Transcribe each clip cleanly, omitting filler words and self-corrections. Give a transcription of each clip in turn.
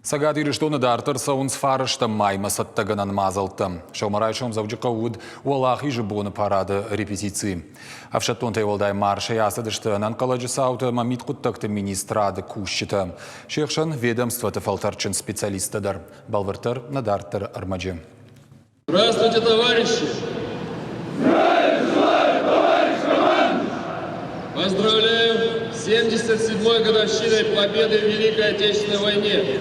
Сагат ирыштоны дартыр сауынс фарышты майма саттагынан мазалтым. Шаумарайшом завджика уд уалах ижибоны парады репетиции. Авшаттон тайвалдай марша ясадышты нанкаладжы сауты мамит куттакты министрады кущиты. Шехшан ведомствоты фалтарчын специалистыдар. Балвартыр на дартыр армаджи. Здравствуйте, товарищи! Здравия товарищ командующий! Поздравляю с 77-й годовщиной победы в Великой Отечественной войне!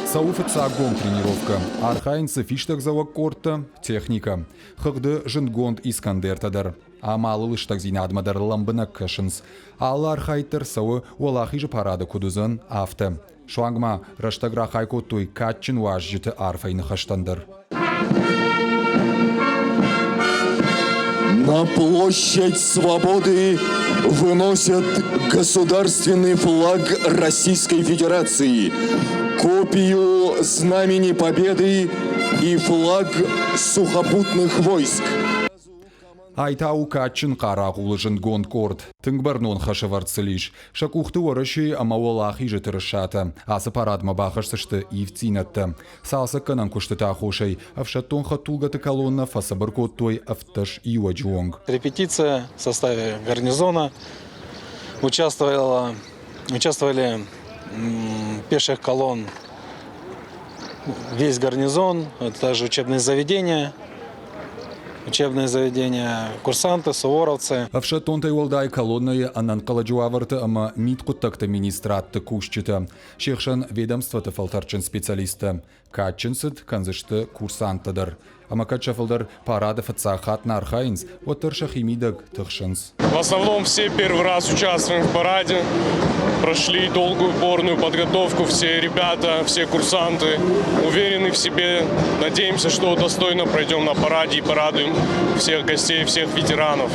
Сауфыцагон тренировка. Архайнцы фиштаг завак корта, техника. Хыгды жингонд Искандертадар. Амалы лыштаг зинадмадар ламбына кышынс. Алла архайтер сауы уалахи же парады кудузын авты. Шуангма раштаг рахай коттуй катчин важжиты арфайны хаштандар. На площадь Свободы выносят государственный флаг Российской Федерации, копию Знамени Победы и флаг сухопутных войск. Айтау катчин карагулы жингонд корт. Тынгбарнон хашаварцелиш. Шакухты орыши амауалахи житырышата. Асы парадма бахашсышты ивцинатты. Сасы канан куштыта хошей. Авшаттон хатулгаты колонна фасабаркоттой авташ иуаджуонг. Репетиция в составе гарнизона. Участвовали пеших колонн весь гарнизон, также учебные заведения, курсанты, суворовцы. Авшаттон тайвалдай колонная ананкаладжуаварты ама миткуттакты министратты кущиты. Шехшан ведомствоты фалтарчын специалисты. Катчынсыд канзышты курсантыдыр. Ама катчафылдар парады фацахат на архайнс, оттыр шахимидак тыхшынс. В основном все первый раз участвуем в параде. Прошли долгую упорную подготовку. Все ребята, все курсанты уверены в себе. Надеемся, что достойно пройдем на параде и порадуем всех гостей, всех ветеранов.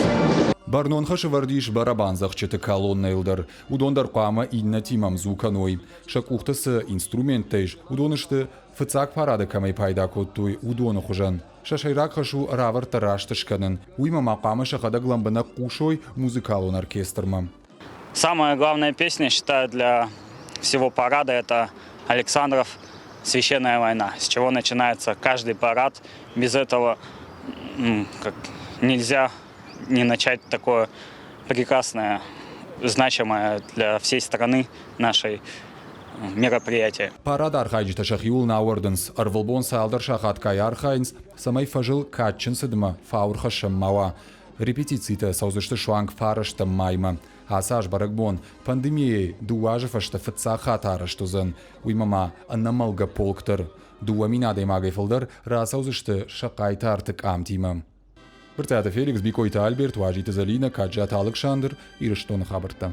Барнон хашевардиш барабан захчеты колонна илдар. Удондар қама инна тимам звуканой. Шакухтасы инструменттэйш. Удонышты фыцак парады камай пайда коттуй удоны хужан. Шашайрак хашу равар тараштышканын. Уйма мақамы шахада гламбана кушой музыкалон оркестрма. Самая главная песня, считаю, для всего парада — это Александров «Священная война», с чего начинается каждый парад. Без этого нельзя не начать такое прекрасное, значимое для всей страны нашей мероприятие. Парад архайджита шахиул науарденс, арвалбон салдар шахаткай архайнс, самай фажил катчин сыдма, фаурха шаммава. Репетицита саузышты шуанг фарышта майма. Асаж баракбон, пандемией дуажы фашта фацахат араштузын. Уймама аннамалга полктыр. Дуаминадой магай фалдар расаузышты шакайта артык амтимам. Вертята Феликс Бикойта Альберт, Важита Залина, Каджата Александр, Ирыштон Хабарта.